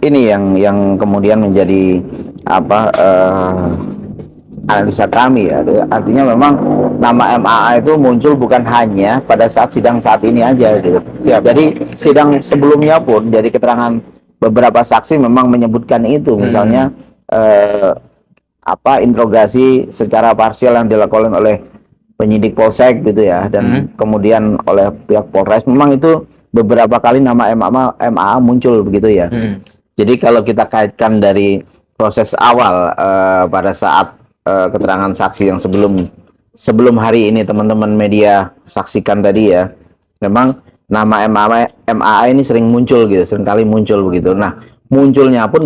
ini yang kemudian menjadi apa analisa kami ya. Artinya memang nama MAA itu muncul bukan hanya pada saat sidang saat ini aja gitu. Ya, jadi sidang sebelumnya pun dari keterangan beberapa saksi memang menyebutkan itu, misalnya apa interogasi secara parsial yang dilakukan oleh penyidik Polsek gitu ya, dan kemudian oleh pihak Polres memang itu beberapa kali nama MAA muncul begitu ya. Jadi kalau kita kaitkan dari proses awal pada saat keterangan saksi yang sebelum hari ini teman-teman media saksikan tadi ya, memang nama MAA ini sering muncul gitu, seringkali muncul begitu. Nah, munculnya pun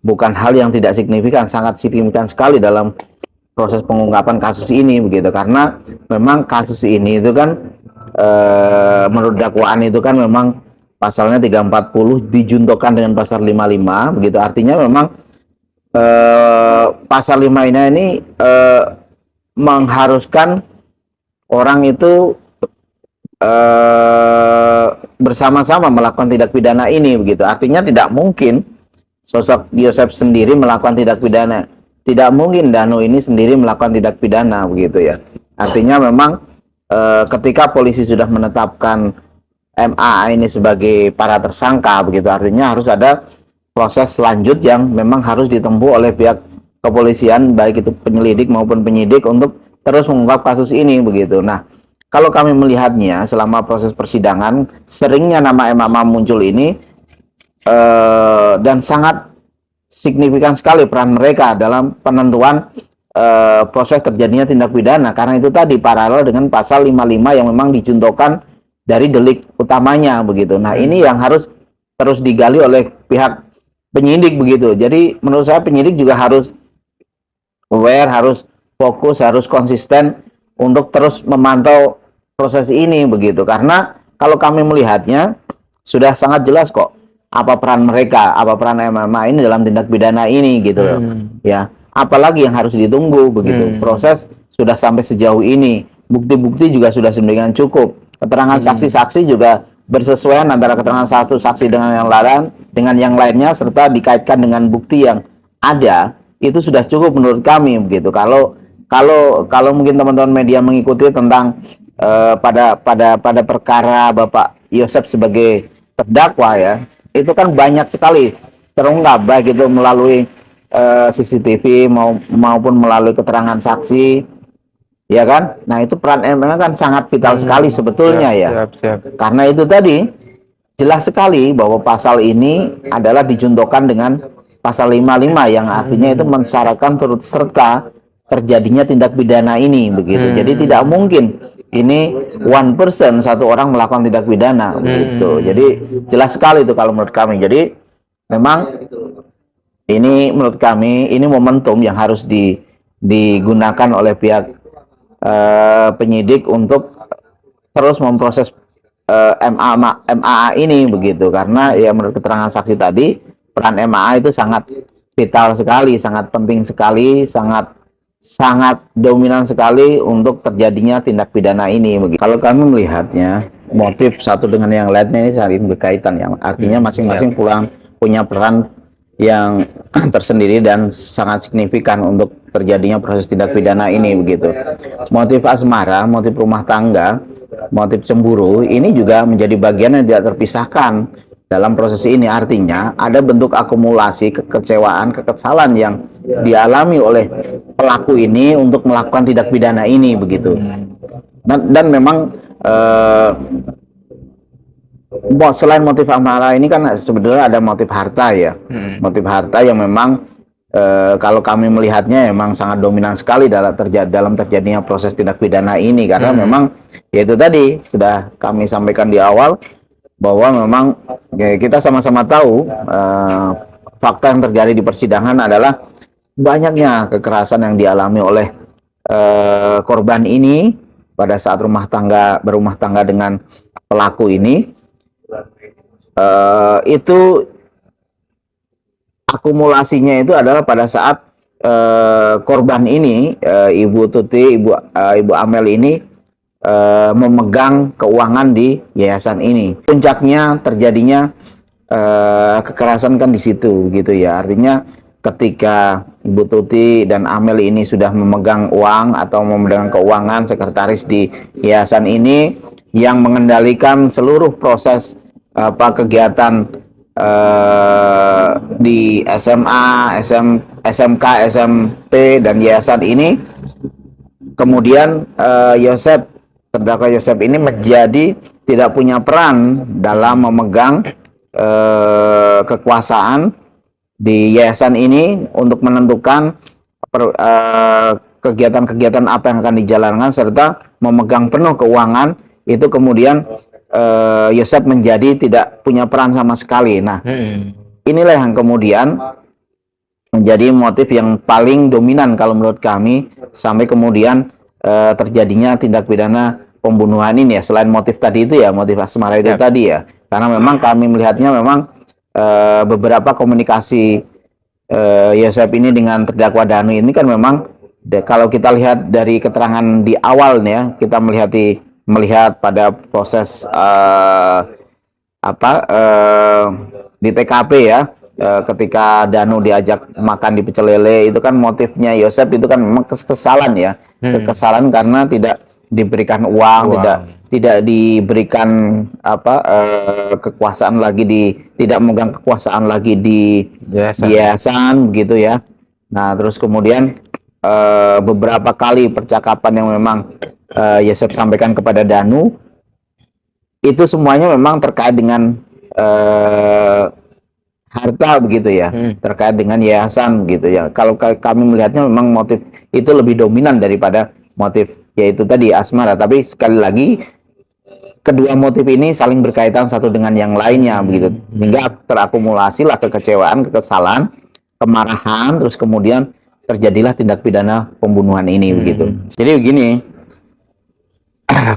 bukan hal yang tidak signifikan, sangat signifikan sekali dalam proses pengungkapan kasus ini begitu, karena memang kasus ini itu kan menurut dakwaan itu kan memang pasalnya 340 dijuntokan dengan pasal 55 begitu, artinya memang pasal 5 ini mengharuskan orang itu bersama-sama melakukan tindak pidana ini begitu. Artinya tidak mungkin sosok Yosep sendiri melakukan tindak pidana, tidak mungkin Danu ini sendiri melakukan tindak pidana begitu ya. Artinya memang ketika polisi sudah menetapkan MA ini sebagai para tersangka begitu, artinya harus ada proses lanjut yang memang harus ditempuh oleh pihak kepolisian, baik itu penyelidik maupun penyidik, untuk terus mengungkap kasus ini begitu. Nah, kalau kami melihatnya selama proses persidangan, seringnya nama MA muncul ini dan sangat signifikan sekali peran mereka dalam penentuan proses terjadinya tindak pidana, karena itu tadi paralel dengan pasal 55 yang memang dijuntokan dari delik utamanya begitu. Nah, ini yang harus terus digali oleh pihak penyidik begitu. Jadi menurut saya penyidik juga harus aware, harus fokus, harus konsisten untuk terus memantau proses ini begitu. Karena kalau kami melihatnya sudah sangat jelas kok apa peran mereka, apa peran MMA ini dalam tindak pidana ini gitu loh. Ya, apalagi yang harus ditunggu begitu. Proses sudah sampai sejauh ini, bukti-bukti juga sudah sedemikian cukup. Keterangan saksi-saksi juga bersesuaian antara keterangan satu saksi dengan yang lainnya, serta dikaitkan dengan bukti yang ada, itu sudah cukup menurut kami begitu. Kalau mungkin teman-teman media mengikuti tentang pada perkara Bapak Yosep sebagai terdakwa ya, itu kan banyak sekali terungkap, baik itu melalui CCTV maupun melalui keterangan saksi, ya kan? Nah, itu peran MA kan sangat vital sekali sebetulnya ya. Karena itu tadi jelas sekali bahwa pasal ini adalah dijuntokan dengan pasal 55 yang artinya itu mensyaratkan turut serta terjadinya tindak pidana ini begitu. Jadi tidak mungkin ini one person, satu orang melakukan tindak pidana begitu. Jadi jelas sekali itu kalau menurut kami. Jadi memang ini menurut kami ini momentum yang harus digunakan oleh pihak penyidik untuk terus memproses MAA ini begitu, karena ya menurut keterangan saksi tadi peran MAA itu sangat vital sekali, sangat penting sekali, sangat dominan sekali untuk terjadinya tindak pidana ini begitu. Kalau kami melihatnya motif satu dengan yang lainnya ini saling berkaitan, yang artinya masing-masing punya peran yang tersendiri dan sangat signifikan untuk terjadinya proses tindak pidana ini begitu. Motif asmara, motif rumah tangga, motif cemburu ini juga menjadi bagian yang tidak terpisahkan dalam proses ini. Artinya ada bentuk akumulasi kekecewaan, kekesalan yang dialami oleh pelaku ini untuk melakukan tindak pidana ini begitu. Dan memang selain motif asmara ini kan sebenarnya ada motif harta ya. Motif harta yang memang kalau kami melihatnya memang sangat dominan sekali dalam terjadinya proses tindak pidana ini, karena memang yaitu tadi sudah kami sampaikan di awal bahwa memang kita sama-sama tahu fakta yang terjadi di persidangan adalah banyaknya kekerasan yang dialami oleh korban ini pada saat berumah tangga dengan pelaku ini. Itu akumulasinya itu adalah pada saat korban ini, Ibu Tuti, Ibu Amel ini memegang keuangan di yayasan ini. Puncaknya terjadinya kekerasan kan di situ gitu ya. Artinya ketika Ibu Tuti dan Amel ini sudah memegang uang atau memegang keuangan sekretaris di yayasan ini yang mengendalikan seluruh proses kegiatan di SMA, SMK, SMP dan yayasan ini. Kemudian terdakwa Yosep ini menjadi tidak punya peran dalam memegang kekuasaan di yayasan ini untuk menentukan kegiatan-kegiatan apa yang akan dijalankan serta memegang penuh keuangan. Itu kemudian Yosep menjadi tidak punya peran sama sekali. Nah, inilah yang kemudian menjadi motif yang paling dominan kalau menurut kami sampai kemudian terjadinya tindak pidana pembunuhan ini ya. Selain motif tadi itu ya, motif asmara itu tadi ya. Karena memang kami melihatnya memang beberapa komunikasi Yosep ini dengan terdakwa Danu ini kan memang kalau kita lihat dari keterangan di awal nih ya, kita melihat pada proses di TKP ya, ketika Danu diajak makan di pecel lele, itu kan motifnya Yosep itu kan memang kekesalan ya, kekesalan karena tidak diberikan uang, tidak diberikan kekuasaan lagi tidak memegang kekuasaan lagi di yayasan gitu ya. Nah, terus kemudian beberapa kali percakapan yang memang Yosep sampaikan kepada Danu itu semuanya memang terkait dengan harta begitu ya, terkait dengan yayasan gitu ya. Kalau kami melihatnya memang motif itu lebih dominan daripada motif yaitu tadi asmara. Tapi sekali lagi kedua motif ini saling berkaitan satu dengan yang lainnya begitu, hingga terakumulasilah kekecewaan, kekesalan, kemarahan, terus kemudian terjadilah tindak pidana pembunuhan ini begitu. Jadi begini,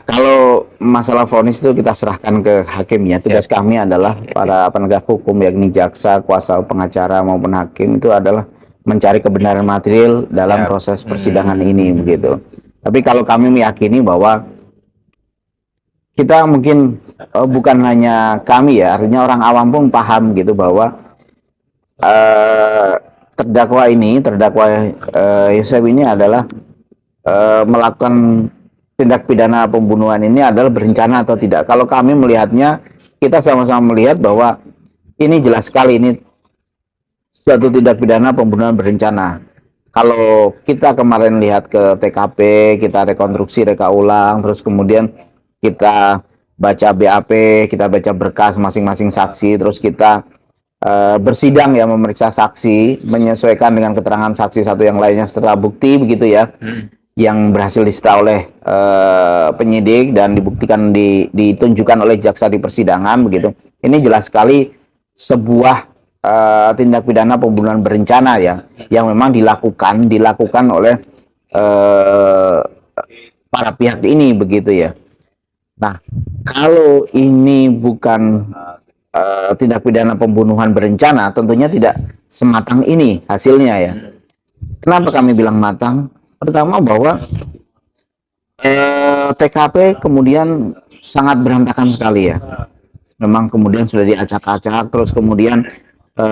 kalau masalah vonis itu kita serahkan ke hakim ya. Tugas kami adalah para penegak hukum, yakni jaksa, kuasa pengacara maupun hakim, itu adalah mencari kebenaran material dalam proses persidangan ini begitu. Tapi kalau kami meyakini bahwa kita mungkin bukan hanya kami ya, artinya orang awam pun paham gitu bahwa terdakwa Yosep ini adalah melakukan tindak pidana pembunuhan ini adalah berencana atau tidak. Kalau kami melihatnya, kita sama-sama melihat bahwa ini jelas sekali ini suatu tindak pidana pembunuhan berencana. Kalau kita kemarin lihat ke TKP, kita rekonstruksi, reka ulang, terus kemudian kita baca BAP, kita baca berkas masing-masing saksi, terus kita bersidang ya, memeriksa saksi, menyesuaikan dengan keterangan saksi satu yang lainnya setelah bukti begitu ya. Yang berhasil disita oleh penyidik dan dibuktikan ditunjukkan oleh jaksa di persidangan begitu. Ini jelas sekali sebuah tindak pidana pembunuhan berencana ya, yang memang dilakukan oleh para pihak ini begitu ya. Nah, kalau ini bukan tindak pidana pembunuhan berencana, tentunya tidak sematang ini hasilnya ya. Kenapa kami bilang matang? Pertama bahwa TKP kemudian sangat berantakan sekali ya. Memang kemudian sudah diacak-acak, terus kemudian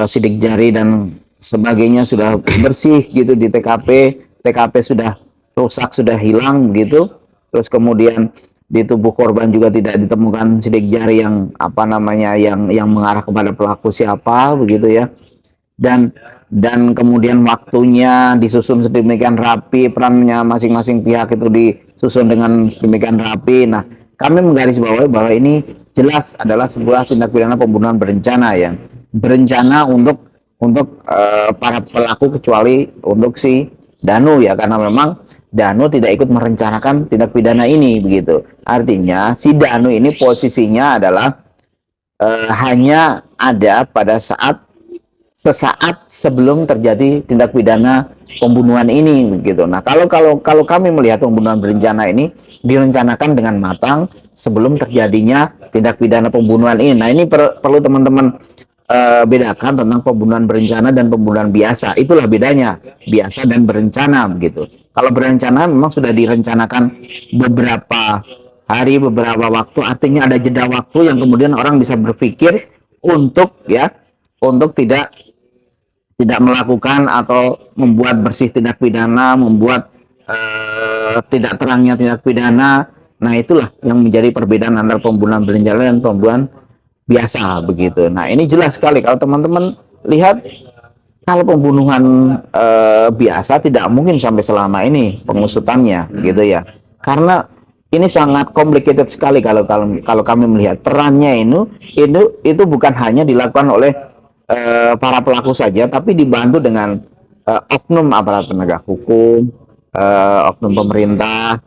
sidik jari dan sebagainya sudah bersih gitu di TKP. TKP sudah rusak, sudah hilang gitu. Terus kemudian di tubuh korban juga tidak ditemukan sidik jari yang yang mengarah kepada pelaku siapa begitu ya. Dan kemudian waktunya disusun sedemikian rapi, perannya masing-masing pihak itu disusun dengan sedemikian rapi. Nah, kami menggarisbawahi bahwa ini jelas adalah sebuah tindak pidana pembunuhan berencana ya, berencana untuk para pelaku kecuali untuk si Danu ya, karena memang Danu tidak ikut merencanakan tindak pidana ini begitu. Artinya si Danu ini posisinya adalah hanya ada pada sesaat sebelum terjadi tindak pidana pembunuhan ini begitu. Nah, kalau kami melihat pembunuhan berencana ini direncanakan dengan matang sebelum terjadinya tindak pidana pembunuhan ini. Nah, ini perlu teman-teman bedakan tentang pembunuhan berencana dan pembunuhan biasa. Itulah bedanya, biasa dan berencana begitu. Kalau berencana memang sudah direncanakan beberapa hari, beberapa waktu, artinya ada jeda waktu yang kemudian orang bisa berpikir untuk ya, untuk tidak melakukan atau membuat bersih tindak pidana, membuat tidak terangnya tindak pidana. Nah, itulah yang menjadi perbedaan antara pembunuhan berencana dan pembunuhan biasa begitu. Nah, ini jelas sekali kalau teman-teman lihat, kalau pembunuhan biasa tidak mungkin sampai selama ini pengusutannya gitu ya. Karena ini sangat complicated sekali kalau kami melihat perannya itu bukan hanya dilakukan oleh para pelaku saja, tapi dibantu dengan oknum aparat penegak hukum, oknum pemerintah,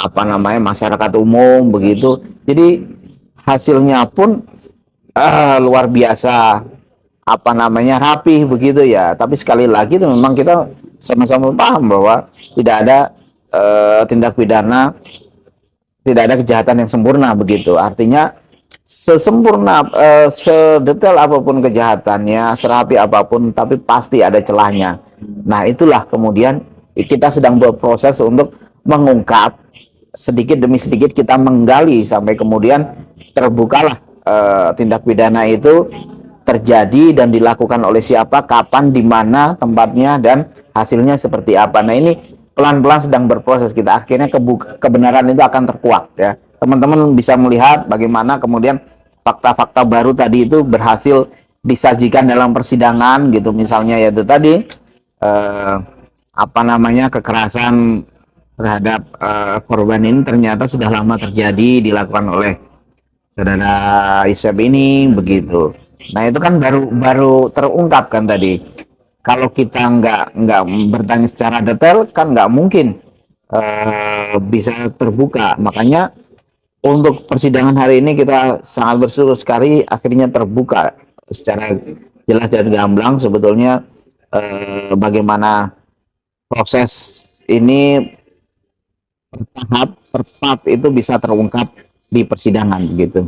apa namanya, masyarakat umum begitu. Jadi hasilnya pun luar biasa, apa namanya, rapih begitu ya. Tapi sekali lagi itu memang kita sama-sama paham bahwa tidak ada tindak pidana, tidak ada kejahatan yang sempurna begitu. Artinya sesempurna, sedetail apapun kejahatannya, serapi apapun, tapi pasti ada celahnya. Nah, itulah kemudian kita sedang berproses untuk mengungkap, sedikit demi sedikit kita menggali sampai kemudian terbukalah tindak pidana itu terjadi dan dilakukan oleh siapa, kapan, di mana tempatnya, dan hasilnya seperti apa. Nah, ini pelan-pelan sedang berproses kita. Akhirnya kebenaran itu akan terkuak ya. Teman-teman bisa melihat bagaimana kemudian fakta-fakta baru tadi itu berhasil disajikan dalam persidangan gitu. Misalnya yaitu tadi apa namanya, kekerasan terhadap korban ini ternyata sudah lama terjadi, dilakukan oleh saudara Isep ini begitu. Nah, itu kan baru baru terungkap kan tadi. Kalau kita nggak bertanya secara detail kan nggak mungkin bisa terbuka. Makanya untuk persidangan hari ini kita sangat bersyukur sekali akhirnya terbuka secara jelas dan gamblang sebetulnya bagaimana proses ini per tahap itu bisa terungkap di persidangan gitu.